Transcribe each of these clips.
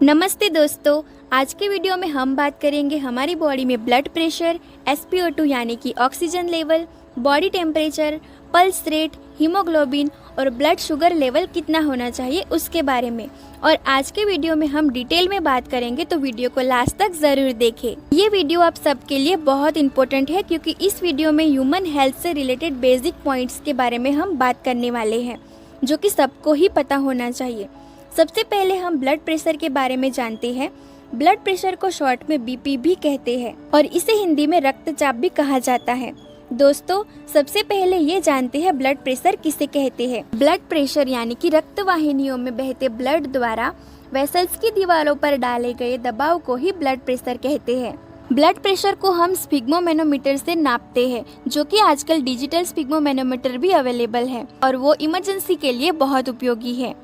नमस्ते दोस्तों, आज के वीडियो में हम बात करेंगे हमारी बॉडी में ब्लड प्रेशर, SpO2 यानी कि oxygen level, body temperature, pulse rate, haemoglobin और ब्लड शुगर लेवल कितना होना चाहिए उसके बारे में। और आज के वीडियो में हम डिटेल में बात करेंगे, तो वीडियो को लास्ट तक जरूर देखें। ये वीडियो आप सबके लिए बहुत इंपॉर्टेंट है क्योंकि इस वीडियो में ह्यूमन हेल्थ से रिलेटेड बेसिक पॉइंट्स के बारे में हम बात करने वाले हैं, जो कि सबको ही पता होना चाहिए। सबसे पहले हम ब्लड प्रेशर के बारे में जानते हैं। ब्लड प्रेशर को शॉर्ट में BP भी कहते हैं और इसे हिंदी में रक्तचाप भी कहा जाता है। दोस्तों, सबसे पहले ये जानते हैं ब्लड प्रेशर किसे कहते हैं। ब्लड प्रेशर यानी कि रक्त वाहिनियों में बहते ब्लड द्वारा वेसल्स की दीवारों पर डाले गए दबाव को ही ब्लड प्रेशर कहते हैं। ब्लड प्रेशर को हम स्फिग्मोमेनोमीटर से नापते हैं, जो कि आजकल डिजिटल स्फिग्मोमेनोमीटर भी अवेलेबल है और वो इमरजेंसी के लिए बहुत उपयोगी है।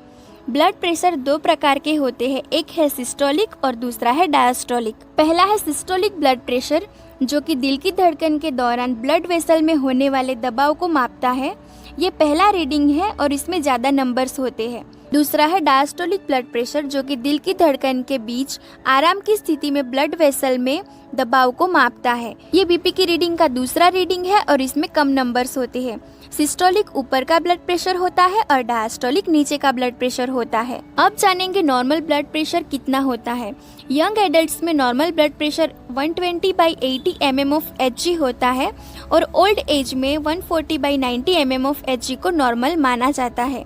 ब्लड प्रेशर दो प्रकार के होते हैं, एक है सिस्टोलिक और दूसरा है डायस्टोलिक। पहला है सिस्टोलिक ब्लड प्रेशर, जो कि दिल की धड़कन के दौरान ब्लड वेसल में होने वाले दबाव को मापता है। ये पहला रीडिंग है और इसमें ज्यादा नंबर्स होते हैं। दूसरा है डायस्टोलिक ब्लड प्रेशर, जो कि दिल की धड़कन के बीच आराम की स्थिति में ब्लड वेसल में दबाव को मापता है। ये BP की रीडिंग का दूसरा रीडिंग है और इसमें कम नंबर्स होते हैं। सिस्टोलिक ऊपर का ब्लड प्रेशर होता है और डायस्टोलिक नीचे का ब्लड प्रेशर होता है। अब जानेंगे नॉर्मल ब्लड प्रेशर कितना होता है। यंग एडल्ट्स में normal blood pressure 120/80 mm of Hg होता है और ओल्ड एज में 140/90 mm of Hg को नॉर्मल माना जाता है।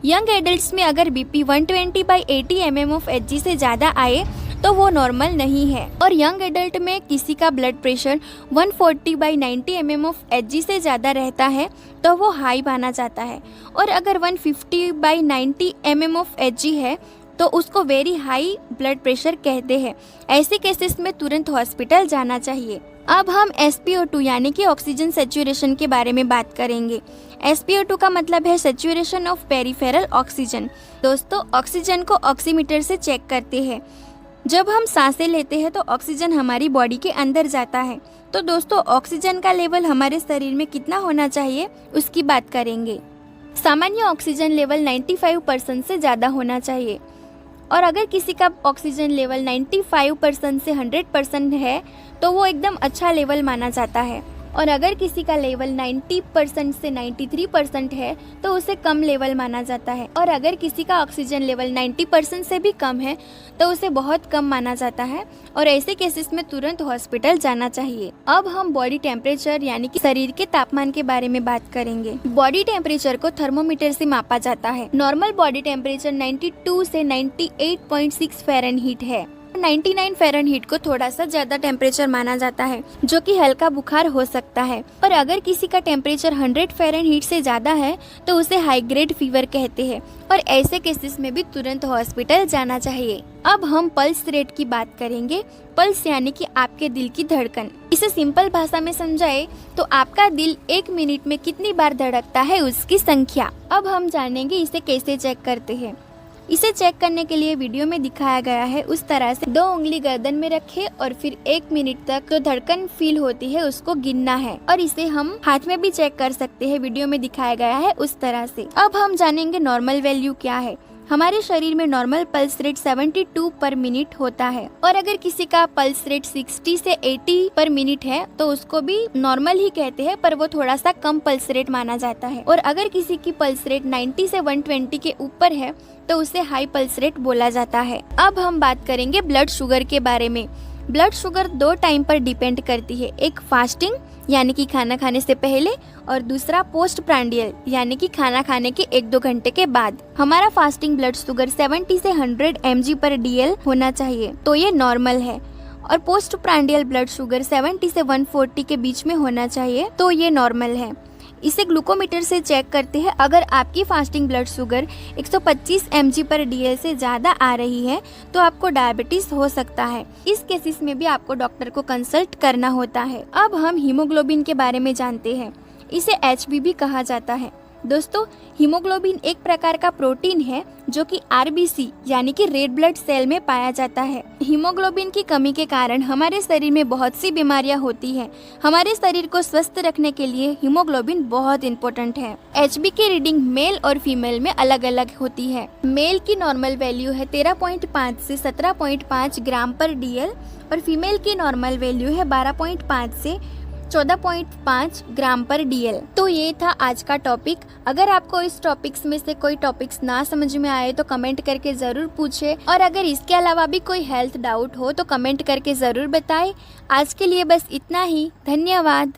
यंग एडल्ट्स में अगर BP 120/80 mm of Hg से ज्यादा आए तो वो नॉर्मल नहीं है, और यंग एडल्ट में किसी का blood pressure 140/90 mm of Hg से ज्यादा रहता है तो वो हाई माना जाता है, और अगर 150/90 mm of Hg है तो उसको वेरी हाई ब्लड प्रेशर कहते हैं। ऐसे केसेस में तुरंत हॉस्पिटल जाना चाहिए। अब हम SpO2 यानी कि ऑक्सीजन सैचुरेशन के बारे में बात करेंगे। SpO2 का मतलब है सैचुरेशन ऑफ पेरिफेरल ऑक्सीजन। दोस्तों, ऑक्सीजन को ऑक्सीमीटर से चेक करते हैं। जब हम सांसें लेते हैं तो ऑक्सीजन हमारी बॉडी के अंदर जाता है। तो दोस्तों, ऑक्सीजन का लेवल हमारे शरीर में कितना होना चाहिए उसकी बात करेंगे। सामान्य ऑक्सीजन लेवल 95% से ज़्यादा होना चाहिए, और अगर किसी का ऑक्सीजन लेवल 95% से 100% है तो वो एकदम अच्छा लेवल माना जाता है, और अगर किसी का लेवल 90% से 93% है तो उसे कम लेवल माना जाता है, और अगर किसी का ऑक्सीजन लेवल 90% से भी कम है तो उसे बहुत कम माना जाता है, और ऐसे केसेस में तुरंत हॉस्पिटल जाना चाहिए। अब हम बॉडी टेम्परेचर यानी कि शरीर के तापमान के बारे में बात करेंगे। बॉडी टेम्परेचर को थर्मोमीटर से मापा जाता है। नॉर्मल बॉडी टेम्परेचर 92 से 98.6 फ़ारेनहीट है। 99 फ़ारेनहीट को थोड़ा सा ज्यादा टेम्परेचर माना जाता है, जो कि हल्का बुखार हो सकता है। और अगर किसी का टेम्परेचर 100 फ़ारेनहीट से ज्यादा है तो उसे हाई ग्रेड फीवर कहते हैं, और ऐसे केसेस में भी तुरंत हॉस्पिटल जाना चाहिए। अब हम पल्स रेट की बात करेंगे। पल्स यानी कि आपके दिल की धड़कन। इसे सिंपल भाषा में समझाए तो आपका दिल 1 मिनट में कितनी बार धड़कता है उसकी संख्या। अब हम जानेंगे इसे कैसे चेक करते हैं। इसे चेक करने के लिए वीडियो में दिखाया गया है उस तरह से 2 उंगली गर्दन में रखें और फिर 1 मिनट तक जो धड़कन फील होती है उसको गिनना है, और इसे हम हाथ में भी चेक कर सकते हैं। वीडियो में दिखाया गया है उस तरह से। अब हम जानेंगे नॉर्मल वैल्यू क्या है। हमारे शरीर में नॉर्मल पल्स रेट 72 पर मिनट होता है, और अगर किसी का पल्स रेट 60 से 80 पर मिनट है तो उसको भी नॉर्मल ही कहते हैं, पर वो थोड़ा सा कम पल्स रेट माना जाता है। और अगर किसी की पल्स रेट 90 से 120 के ऊपर है तो उसे हाई पल्स रेट बोला जाता है। अब हम बात करेंगे ब्लड शुगर के बारे में। ब्लड शुगर 2 टाइम पर डिपेंड करती है, एक फास्टिंग यानी कि खाना खाने से पहले, और दूसरा पोस्ट प्रांडियल यानी कि खाना खाने के 1-2 घंटे के बाद। हमारा फास्टिंग ब्लड शुगर 70 से 100 mg/dl होना चाहिए, तो ये नॉर्मल है, और पोस्ट प्रांडियल ब्लड शुगर 70 से 140 के बीच में होना चाहिए, तो ये नॉर्मल है। इसे ग्लूकोमीटर से चेक करते हैं। अगर आपकी फास्टिंग ब्लड शुगर 125 mg/dl से ज्यादा आ रही है तो आपको डायबिटीज हो सकता है। इस केसेस में भी आपको डॉक्टर को कंसल्ट करना होता है। अब हम हीमोग्लोबिन के बारे में जानते हैं। इसे HB भी कहा जाता है। दोस्तों, हीमोग्लोबिन एक प्रकार का प्रोटीन है जो कि आरबीसी यानी कि रेड ब्लड सेल में पाया जाता है। हीमोग्लोबिन की कमी के कारण हमारे शरीर में बहुत सी बीमारियां होती हैं। हमारे शरीर को स्वस्थ रखने के लिए हीमोग्लोबिन बहुत इंपॉर्टेंट है। एचबी की रीडिंग मेल और फीमेल में अलग अलग होती है। मेल की नॉर्मल वैल्यू है 13.5 से 17.5 ग्राम पर डीएल और फीमेल की नॉर्मल वैल्यू है 12.5 से 14.5 ग्राम पर डीएल। तो ये था आज का टॉपिक। अगर आपको इस टॉपिक्स में से कोई टॉपिक्स ना समझ में आए तो कमेंट करके ज़रूर पूछें, और अगर इसके अलावा भी कोई हेल्थ डाउट हो तो कमेंट करके ज़रूर बताएं। आज के लिए बस इतना ही। धन्यवाद।